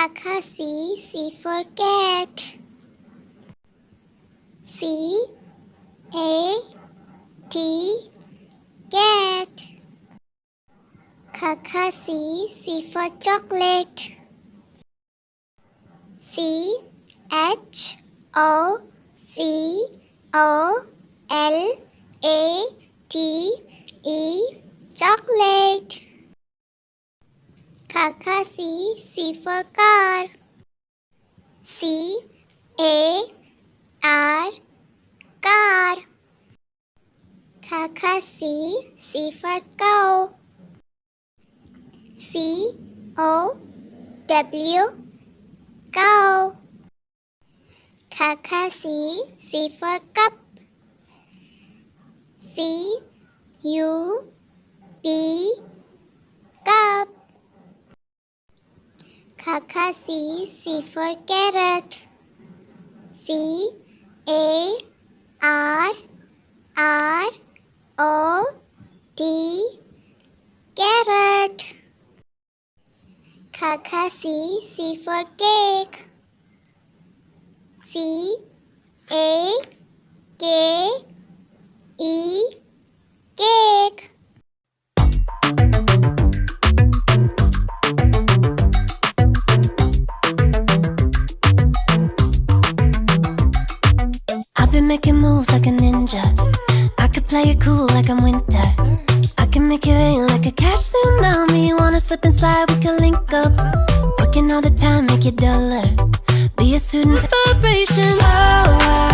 C for cat. C A T cat. C for chocolate. C H O C O L A T E chocolate. C for car. C A R car. C for cow. C O W cow. C for cup. C U P cup. C for carrot. C A R R O T carrot. C for cake. C A K E cake. I've been making moves like a ninja. I could play it cool like I'm winter. I can make it rain like a cash tsunami. You wanna slip and slide, we can link up. Working all the time, make it duller. Be a student vibration. Oh,